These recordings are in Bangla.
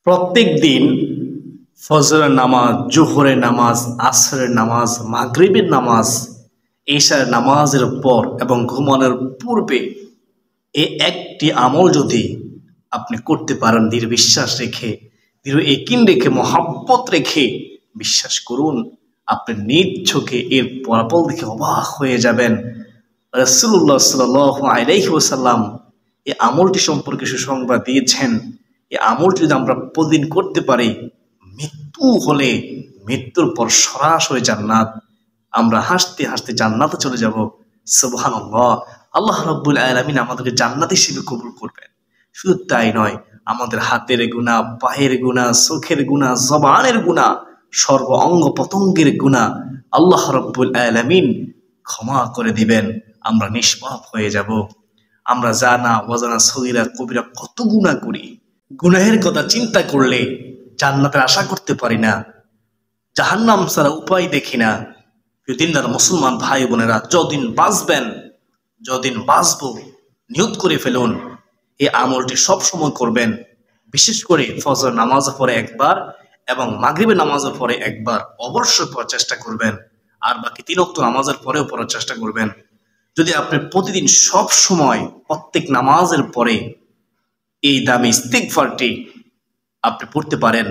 প্রত্যেক দিন ফজরের নামাজ, জোহরের নামাজ, আসরের নামাজ, মাগরিবের নামাজ, এশার নামাজের পর এবং ঘুমানোর পূর্বে এই একটি আমল যদি আপনি করতে পারেন দৃঢ় বিশ্বাস রেখে, দৃঢ় ইয়াকিন রেখে, মহাব্বত রেখে, বিশ্বাস করুন আপনি নিজ চোখে এর ফলাফল দেখে অবাক হয়ে যাবেন। রাসূলুল্লাহ সাল্লাল্লাহু আলাইহি ওয়াসাল্লাম এই আমলটি সম্পর্কে সুসংবাদ দিয়েছেন। এই আমলটি যদি আমরা প্রতিদিন করতে পারি, মৃত্যু হলে মৃত্যুর পর সরাসরি জান্নাত, আমরা হাসতে হাসতে জান্নাতে চলে যাব। সুবহানাল্লাহ। আল্লাহ রাব্বুল আলামিন আমাদেরকে জান্নাত হিসেবে কবুল করবেন। শুধু তাই নয়, আমাদের হাতের গুনাহ, পায়ের গুনাহ, চোখের গুনাহ, জবানের গুনাহ, সর্ব অঙ্গ প্রত্যঙ্গের গুনাহ আল্লাহ রাব্বুল আলামিন ক্ষমা করে দিবেন। আমরা নিষ্পাপ হয়ে যাব। আমরা জানা অজানা সগীরা কবিরা কত গুনাহ করি। গুনাহের কথা চিন্তা করলে জান্নাতের আশা করতে পারি না, জাহান্নাম ছাড়া উপায় দেখি না। দিনদার মুসলমান ভাই বোনেরা, যতদিন বাঁচবো নিয়ত করে ফেলুন এই আমলটি সব সময় করবেন। বিশেষ করে ফজর নামাজের পরে একবার এবং মাগরিবের নামাজের পরে একবার অবশ্যই পড়ার চেষ্টা করবেন। আর বাকি 3 ওয়াক্ত নামাজের পরেও পড়ার চেষ্টা করবেন। যদি আপনি প্রতিদিন সব সময় প্রত্যেক নামাজের পরে এই দামি ইস্তিগফারটি আপনি পড়তে পারেন,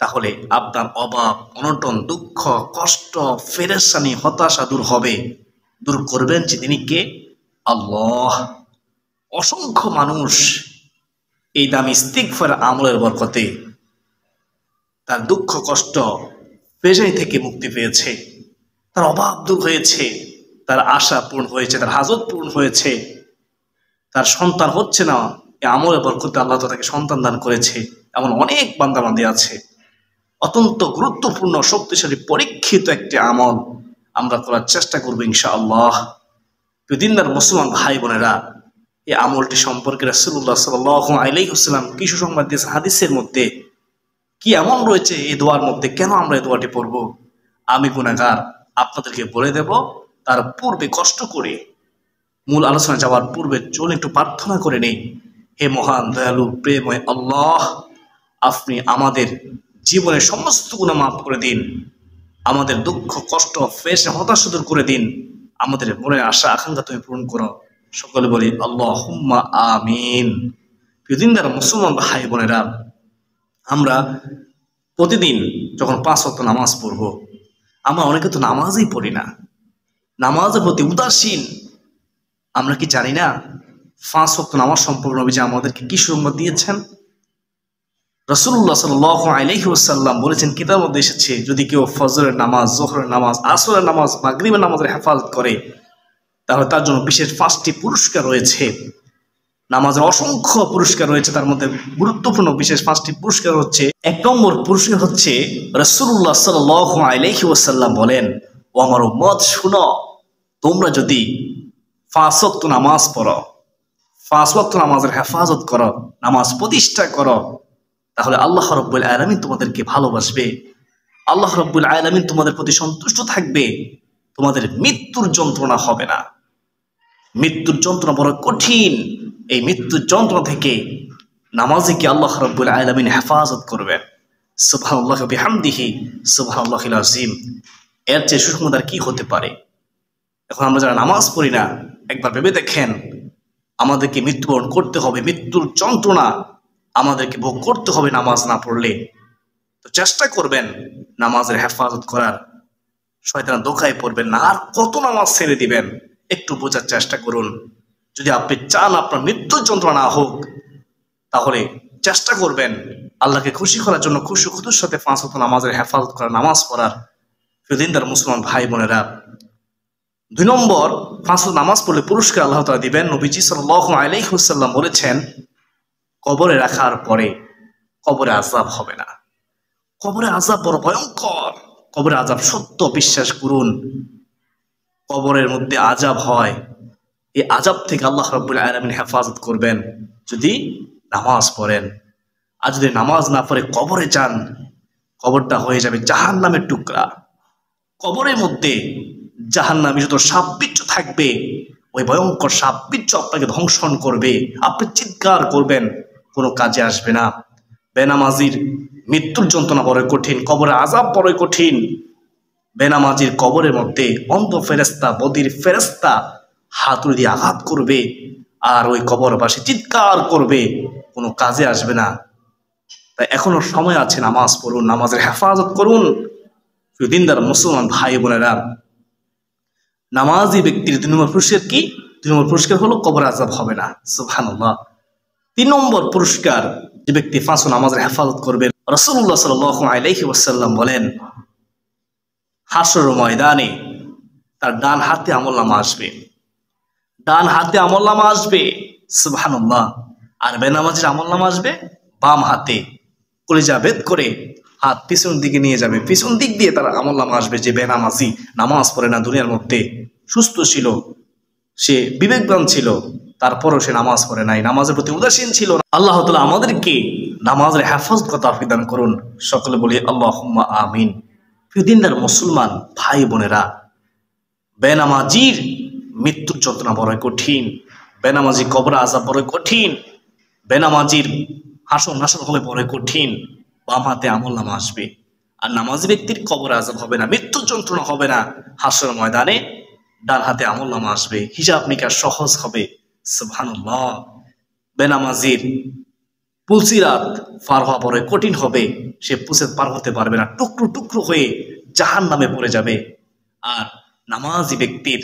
তাহলে আপনার অভাব, অনটন, দুঃখ, কষ্ট, পেরেশানি, হতাশা দূর হবে। দূর করবেন যে তিনি কে? আল্লাহ। অসংখ্য মানুষ এই দামি ইস্তিগফার আমলের বরকতে তার দুঃখ, কষ্ট, পেরেশানি থেকে মুক্তি পেয়েছে, তার অভাব দূর হয়েছে, তার আশা পূর্ণ হয়েছে, তার হাজত পূর্ণ হয়েছে, তার সন্তান হচ্ছে না, এই আমলের বরকতে আল্লাহ তাকে সন্তান দান করেছে। এমন অনেক বান্দাবান্দি আছে। অত্যন্ত গুরুত্বপূর্ণ, শক্তিশালী, পরীক্ষিত একটি আমল আমরা করার চেষ্টা করবো ইনশাআল্লাহ। দিনদার মুসলমান ভাই বোনেরা, এই আমলটি সম্পর্কে রাসূলুল্লাহ সাল্লাল্লাহু আলাইহি ওয়াসাল্লাম কি সুসংবাদ দিয়েছেন হাদিসের মধ্যে, কি এমন রয়েছে এই দোয়ার মধ্যে, কেন আমরা এই দোয়াটি পড়ব? আমি গুনাহগার, আপনাদেরকে বলে দেব। তার পূর্বে কষ্ট করে মূল আলোচনা যাওয়ার পূর্বে চলুন একটু প্রার্থনা করে নেই। হে মহান দয়ালু প্রেমময় আল্লাহ, আপনি আমাদের জীবনের সমস্ত গুনাহ মাফ করে দিন, আমাদের দুঃখ, কষ্ট, পেরেশানি, হতাশা দূর করে দিন, আমাদের মনের আশা আকাঙ্ক্ষা তুমি পূরণ করো। সকলে বলি আল্লাহুম্মা আমিন। দিনদার মুসলমান ভাই বোনেরা, আমরা প্রতিদিন যখন 5 ওয়াক্ত নামাজ পড়ব, আমরা অনেকে তো নামাজই পড়ি না, নামাজের প্রতি উদাসীন। আমরা কি জানি না 5 ওয়াক্ত নামাজ সম্পর্কে নবীজি আমাদেরকে কি সুসংবাদ দিয়েছেন? রাসূলুল্লাহ সাল্লাল্লাহু আলাইহি ওয়াসাল্লাম বলেছেন, কিতাবের মধ্যে এসেছে, যদি কেউ ফজরের নামাজ, যোহরের নামাজ, আসরের নামাজ, মাগরিবের নামাজের হেফাজত করে, তাহলে তার জন্য বিশেষ 5টি পুরস্কার রয়েছে। নামাজের অসংখ্য পুরস্কার রয়েছে, তার মধ্যে গুরুত্বপূর্ণ বিশেষ 5টি পুরস্কার হচ্ছে, 1 নম্বর পুরস্কার হচ্ছে রাসূলুল্লাহ সাল্লাল্লাহু আলাইহি ওয়াসাল্লাম বলেন, ও আমার উম্মত শুনো, তোমরা যদি 5 ওয়াক্ত নামাজ পড়ো, 5 ওয়াক্ত নামাজের হেফাজত করো, নামাজ প্রতিষ্ঠা করো, তাহলে আল্লাহ রাব্বুল আলামিন তোমাদেরকে ভালোবাসবে, আল্লাহ রাব্বুল আলামিন তোমাদের প্রতি সন্তুষ্ট থাকবে, তোমাদের মৃত্যুর যন্ত্রণা হবে না। মৃত্যুর যন্ত্রণা বড় কঠিন। এই মৃত্যুর যন্ত্রণা থেকে নামাজিকে আল্লাহ রাব্বুল আলামিন হেফাজত করবেন। সুবহানাল্লাহি ওয়া বিহামদিহি, সুবহানাল্লাহিল আযীম। এর চেয়ে সুসংবাদ কি হতে পারে? এখন আমরা যারা নামাজ পড়ি না, একবার ভেবে দেখেন, আমাদেরকে মৃত্যুবরণ করতে হবে, মৃত্যুর যন্ত্রণা আমাদেরকে ভোগ করতে হবে নামাজ না পড়লে। তো চেষ্টা করবেন নামাজের হেফাজত করার, শয়তান ধোঁকায় পড়বেন না। আর কত নামাজ ছেড়ে দিবেন? একটু বোঝার চেষ্টা করুন। যদি আপনি চান আপনার মৃত্যুর যন্ত্রণা না হোক, তাহলে চেষ্টা করবেন আল্লাহকে খুশি করার জন্য, খুশি খুতুর সাথে 5 ওয়াক্ত নামাজের হেফাজত করার, নামাজ পড়ার। দিনদার মুসলমান ভাই বোনেরা, 2 নম্বর, 5 ওয়াক্ত নামাজ পড়লে পুরস্কার আল্লাহ তাআলা দিবেন। নবীজি সাল্লাল্লাহু আলাইহি ওয়াসাল্লাম বলেছেন, কবরে রাখার পরে কবরে আযাব হবে না। কবরে আযাব বড় ভয়ঙ্কর। কবরে আযাব সত্য, বিশ্বাস করুন। কবরের মধ্যে আযাব হয়, এই আযাব থেকে আল্লাহ রাব্বুল আলামিন হেফাজত করবেন যদি নামাজ পড়েন। আর যদি নামাজ না পড়ে কবরে যান, কবরটা হয়ে যাবে জাহান্নামের টুকরা। কবরের মধ্যে জাহান্নামী যত সাপ বিচ্ছু থাকবে, ওই ভয়ঙ্কর সাপ বিচ্ছু আপনাকে ধ্বংসন করবে। আপনি চিৎকার করবেন, কোনো কাজে আসবে না। বেনামাজির মৃত্যুর যন্ত্রণা বড়ই কঠিন, কবরে আযাব বড়ই কঠিন। বেনামাজির কবরের মধ্যে অন্ধ ফেরেশতা, বধির ফেরেশতা হাতুড়ি দিয়ে আঘাত করবে, আর ওই কবরবাসী চিৎকার করবে, কোনো কাজে আসবে না। তাই এখনো সময় আছে, নামাজ পড়ুন, নামাজের হেফাজত করুন। দিনদার মুসলমান ভাই বোনেরা, নামাজি ব্যক্তির 2 নম্বর পুরস্কার কি? 2 নম্বর পুরস্কার হলো কবর আযাব হবে না। সুবহানাল্লাহ। 3 নম্বর পুরস্কার, যে ব্যক্তি 5 নামাজের হেফাজত করবে, রাসূলুল্লাহ সাল্লাল্লাহু আলাইহি ওয়াসাল্লাম বলেন, হাসরের ময়দানে তার ডান হাতে আমলনামা আসবে, ডান হাতে আমলনামা আসবে। সুবহানাল্লাহ। আর বেনামাজির আমলনামা আসবে বাম হাতে। কলিজা ভেদ করে হাত পিছন দিকে নিয়ে যাবে, পিছন দিক দিয়ে তার আমলনামা আসবে। যে বেনামাজি, নামাজ পড়ে না, দুনিয়ার মধ্যে সুস্থ ছিল, সে বিবেকবান ছিল, তারপরও সে নামাজ পড়ে নাই, নামাজের প্রতি উদাসীন ছিল। আল্লাহ তাআলা আমাদেরকে নামাজের হেফাজত কথা প্রদান করুন। সকলে বলি আল্লাহুম্মা আমিন। প্রিয় দিনদার মুসলমান ভাই বোনেরা, বেনামাজির মৃত্যুর যন্ত্রণা বড়ই কঠিন, বেনামাজি কবরে আযাব বড়ই কঠিন, বেনামাজির হাসর নাসর হবে বড়ই কঠিন। বাম হাতে আমলনামা আসবে, আর নামাজি ব্যক্তির কবরে আযাব হবে না, মৃত্যুর যন্ত্রণা হবে না। হাসর ময়দানে ডান হাতে আমলনামা আসবে, হিসাব নিকাশ সহজ হবে। সুবহানাল্লাহ। বেনামাজির পুলসিরাত পার হওয়া বড়ই কঠিন হবে, সে পুলসিরাত পার হতে পারবে না, টুকরো টুকরো হয়ে জাহান্নামে পড়ে যাবে। আর নামাজি ব্যক্তির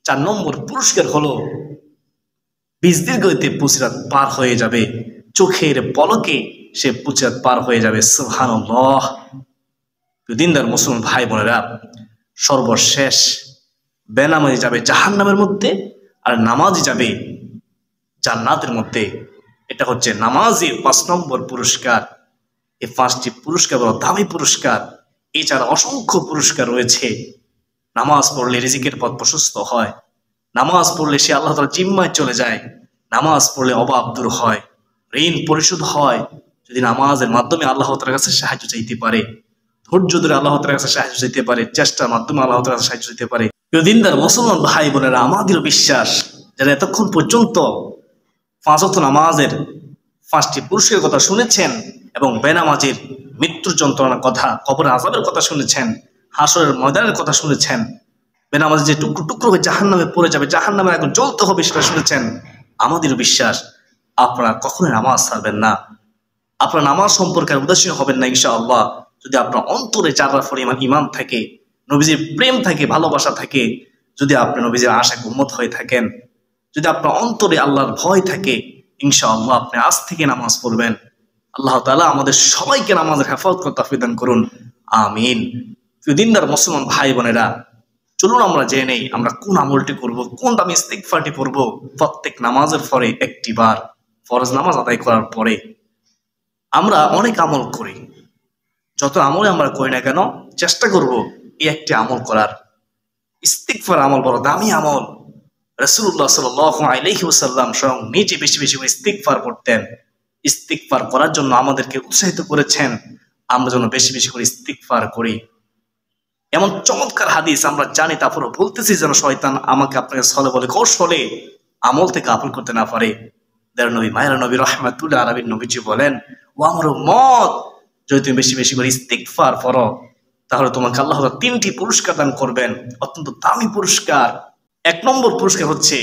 4 নম্বর পুরস্কার হলো 20 দিন গতিতে পুলসিরাত পার হয়ে যাবে, চোখের পলকে সে পুলসিরাত পার হয়ে যাবে। সুবহানাল্লাহ। দিনদার মুসলমান ভাই বোনেরা, সর্বশেষ বেনামাজি যাবে জাহান্নামের মধ্যে, আর নামাজি যাবে জান্নাতের মধ্যে। এটা হচ্ছে নামাজির 5 নম্বর পুরস্কার। এই 5টি পুরস্কার বড় দামি পুরস্কার। এছাড়া অসংখ্য পুরস্কার রয়েছে। নামাজ পড়লে রিজিকের পথ প্রশস্ত হয়, নামাজ পড়লে সে আল্লাহ তাআলার জিম্মায় চলে যায়, নামাজ পড়লে অভাব দূর হয়, ঋণ পরিশোধ হয়। যদি নামাজের মাধ্যমে আল্লাহ তাআলার কাছে সাহায্য চাইতে পারে, ধৈর্য ধরে আল্লাহ তাআলার কাছে সাহায্য চাইতে পারে, চেষ্টার মাধ্যমে আল্লাহ তাআলার কাছে সাহায্য চাইতে পারে। প্রিয় দিনদার মুসলমান ভাই বোনেরা, আমাদেরও বিশ্বাস, যারা এতক্ষণ পর্যন্ত 5 ওয়াক্ত নামাজের 5টি পুরস্কারের কথা শুনেছেন, এবং বেনামাজির মৃত্যুর যন্ত্রণার কথা, কবরের আযাবের কথা শুনেছেন, হাসরের ময়দানের কথা শুনেছেন, বেনামাজি যে টুকরো টুকরো হয়ে জাহান্নামে পড়ে যাবে, জাহান্নামে আগুন জ্বলতে হবে, সেটা শুনেছেন। আমাদেরও বিশ্বাস আপনারা কখনোই নামাজ ছাড়বেন না, আপনার নামাজ সম্পর্কে উদাসীন হবেন না ইনশাআল্লাহ। যদি আপনার অন্তরে যারা পরিমাণ ঈমান থাকে, নবীজির প্রেম থাকে, ভালোবাসা থাকে, যদি আপনি নবীজির আশিক উম্মত হয়ে থাকেন, যদি আপনার অন্তরে আল্লাহর ভয় থাকে, ইনশাআল্লাহ আপনি আজ থেকে নামাজ পড়বেন। আল্লাহ তাআলা আমাদের সবাইকে নামাজের হেফাজত করতে তৌফিক দান করুন, আমিন। প্রিয় দিনদার মুসলমান ভাই বোনেরা, চলুন আমরা জেনে নেই আমরা কোন আমলটি করব, কোন দামি ইস্তিগফারটি পড়ব। প্রত্যেক নামাজের পরে একটি বার, ফরজ নামাজ আদায় করার পরে। আমরা অনেক আমল করি, যত আমলে আমরা করি না কেন, চেষ্টা করব এই একটি আমল করার। ইস্তিগফার আমল বড় দামি আমল। রাসূলুল্লাহ সাল্লাল্লাহু আলাইহি ওয়াসাল্লাম স্বয়ং নিজে বেশি বেশি করে ইস্তিগফার পড়তেন। ইস্তিগফার করার জন্য আমাদেরকে উৎসাহিত করেছেন, আমরা যেন বেশি বেশি করে ইস্তিগফার করি। এমন চমৎকার হাদিস আমরা জানি, তারপরও বলতেছি যেন শয়তান আমাকে আপনাকে ছলে বলে কৌশলে আমল থেকে আপন করতে না পারে। দেড় নবী মায়ের নবী রাহমাতুল্লাহ আলাইহি নবীজি বলেন, ও আমার উম্মত, যদি তুমি বেশি বেশি করে ইস্তিগফার করো, তাহলে তোমাকে আল্লাহ তাআলা 3টি পুরস্কার দান করবেন, অত্যন্ত দামি পুরস্কার। 1 নম্বর পুরস্কার হচ্ছে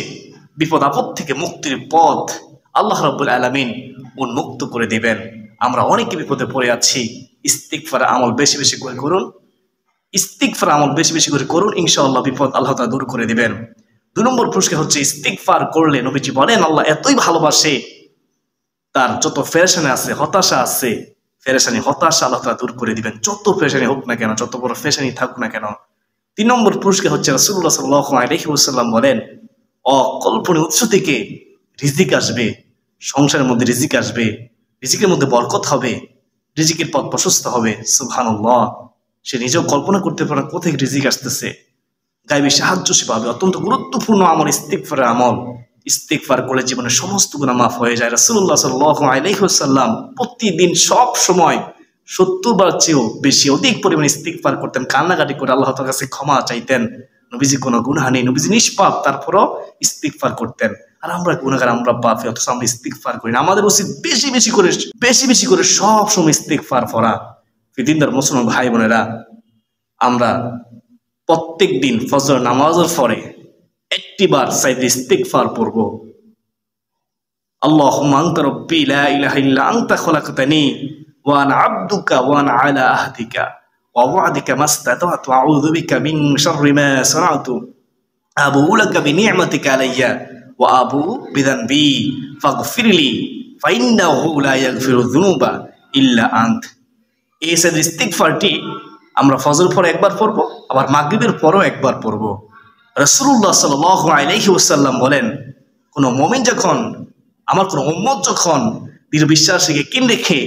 বিপদ আপদ থেকে মুক্তির পথ আল্লাহ রাব্বুল আলামিন উন্মুক্ত করে দিবেন। আমরা অনেকে বিপদে পড়ে আছি, ইস্তিগফার আমল বেশি বেশি করে করুন, ইস্তিগফার আমল বেশি বেশি করে করুন, ইনশাআল্লাহ বিপদ আল্লাহ তাআলা দূর করে দিবেন। 2 নম্বর পুরস্কার হচ্ছে ইস্তিগফার করলে নবীজি বলেন, আল্লাহ এতই ভালোবাসে, তার যত পেরেশানি আছে, হতাশা আছে, পেরেশানি হতাশা আল্লাহ তাআলা দূর করে দিবেন, যত পেরেশানি হোক না কেন, যত বড় পেরেশানি থাকুক না কেন। 3 নম্বর পুরস্কার হচ্ছে রাসূলুল্লাহ সাল্লাল্লাহু আলাইহি ওয়াসাল্লাম বলেন, অকল্পনীয় উৎস থেকে রিজিক আসবে, সংসারের মধ্যে রিজিক আসবে, রিজিকের মধ্যে বরকত হবে, রিজিকের পথ প্রশস্ত হবে। সুবহানাল্লাহ। সে নিজেও কল্পনা করতে পারে কোথায় রিজিক আসতেছে, গায়বী সাহায্য সে পাবে। অত্যন্ত গুরুত্বপূর্ণ আমল ইস্তিগফারের আমল। ইস্তিগফার করলে জীবনের সমস্ত গুনাহ মাফ হয়ে যায়। রাসূলুল্লাহ সাল্লাল্লাহু আলাইহি ওয়াসাল্লাম প্রতিদিন সব সময় 70 বার চেয়েও বেশি অধিক পরিমাণে ইস্তিগফার করতেন, কান্নাকাটি করে আল্লাহ তাআলার কাছে ক্ষমা চাইতেন। নবীজি কোনো গুনাহ নেই, নবীজি নিষ্পাপ, তারপরও ইস্তিগফার করতেন। আর আমরা গুনাহগার, আমরা পাপী, অথচ আমরা ইস্তিগফার করি না। আমাদের উচিত বেশি বেশি করে সব সময় ইস্তিগফার করা। দিনদার মুসলমান ভাই বোনেরা, আমরা প্রত্যেক দিন ফজর নামাজের পরে একটিবার চাইতে ইস্তিগফার পড়ব। আল্লাহুম্মা আনতা রাব্বি লা ইলাহা ইল্লা আনতা খলাকতানি ওয়া আনা আবদুকা ওয়া আনা আলা আহদিকা ওয়া ওয়া'দিকা মাস্তাতা'তু আউযু বিকা মিন শাররি মা সানা'তু আবুউ লাকা বিনি'মাতিকা আলাইয়া ওয়া আবুউ বিযানবি ফাগফিরলি ফাইন্নাহু লা ইয়াগফিরু যুনুবা ইল্লা আন্ত। এই ইস্তিগফারটি আমরা ফজর পরে একবার পড়ব, আবার মাগরিবের পরেও একবার পড়ব। রাসূলুল্লাহ সাল্লাল্লাহু আলাইহি ওয়াসাল্লাম বলেন, কোন মুমিন যখন, আমার কোন উম্মত যখন দৃঢ় বিশ্বাসকে কিন রেখে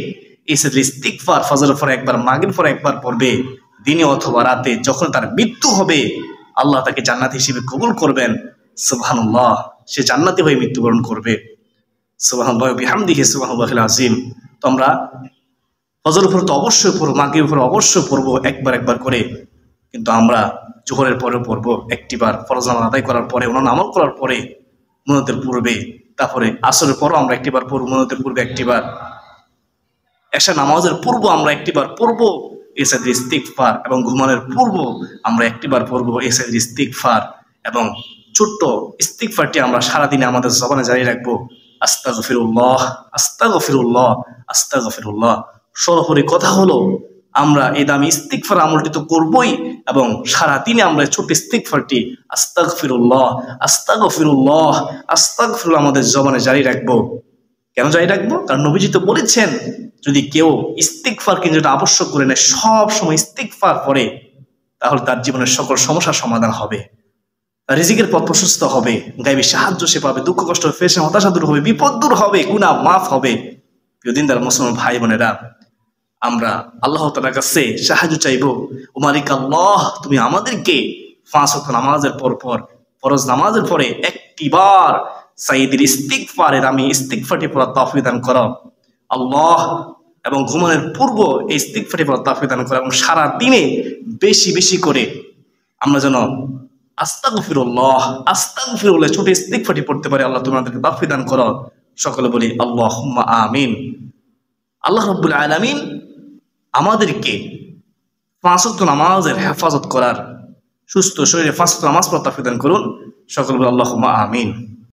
এই ইস্তিগফার ফজরের পরে একবার মাগরিবের পরে একবার পড়বে, দিনে অথবা রাতে, যখন তার মৃত্যু হবে আল্লাহ তাকে জান্নাত হিসেবে কবুল করবেন। সুবহানাল্লাহ, সে জান্নাতি হয়ে মৃত্যুবরণ করবে। সুবহানাল্লাহি ওয়া বিহামদিহি সুবহানাল্লাহিল আযীম। তো আমরা ফজর উপর তো অবশ্যই পড়বো, মাগরিবের উপর অবশ্যই পড়বো একবার করে, কিন্তু আমরা জোহরের পরেও পড়বো একটিবার, ফরজ নামাজ আদায় করার পরে, অন্যান্য আমল করার পরে, মুনাজাতের পূর্বে, তারপরে আসরের পরও আমরা একটিবার পড়বো, মুনাজাতের পূর্বে একটিবার, এশা নামাজের পূর্ব আমরা একটিবার পড়বো এসাইদের ইস্তিগফার, এবং ঘুমানোর পূর্ব আমরা একটিবার পড়বো এসাইদের ইস্তিগফার। এবং ছোট্ট ইস্তিগফারটি আমরা সারাদিনে আমাদের জবানে জারি রাখবো, আস্তাগফিরুল্লাহ আস্তাগফিরুল্লাহ আস্তাগফিরুল্লাহ। সর্বোপরি কথা হলো, আমরা এই দামি ইস্তিগফার আমলটি তো করবই, এবং সারাদিনে আমরা ছোট্ট ইস্তিগফারটি আস্তাগফিরুল্লাহ আস্তাগফিরুল্লাহ আস্তাগফিরুল্লাহ আমাদের জবানে জারি রাখবো। কেন জারি রাখবো? কারণ নবীজি তো বলেছেন, যদি কেউ ইস্তিগফারকে যেটা আবশ্যক করে নেয়, সব সময় ইস্তিগফার করে, তাহলে তার জীবনের সকল সমস্যার সমাধান হবে, তার রিজিকের পথ প্রশস্ত হবে, গায়বী সাহায্য সে পাবে, দুঃখ কষ্ট ফেসে হতাশা দূর হবে, বিপদ দূর হবে, গুনাহ মাফ হবে। প্রিয় দিনদার মুসলমান ভাই বোনেরা, আমরা আল্লাহ তাআলার কাছে সাহায্য চাইবো। ও মালিক আল্লাহ, তুমি আমাদেরকে 5 ওয়াক্ত নামাজের পর ফরজ নামাজের পরে একটিবার সাইয়্যিদুল ইস্তিগফারের আমি ইস্তিগফারটি পড়ার তৌফিক দান করো আল্লাহ, এবং ঘুমানোর পূর্ব এই ইস্তিগফারটি পড়ার তৌফিক দান করো, এবং সারা দিনে বেশি করে আমরা যেন আস্তাগফিরুল্লাহ আস্তাগফিরুল্লাহ ছোট ইস্তিগফারটি পড়তে পারি। আল্লাহ তুমি আমাদেরকে তৌফিক দান করো। সকলে বলি আল্লাহুম্মা আমিন। আল্লাহ রাব্বুল আলামিন আমাদেরকে 5 ওয়াক্ত নামাজের হেফাজত করার, সুস্থ শরীরে 5 ওয়াক্ত নামাজ পড়ার তৌফিক দান করুন। সকলে বলি আল্লাহুম্মা আমিন।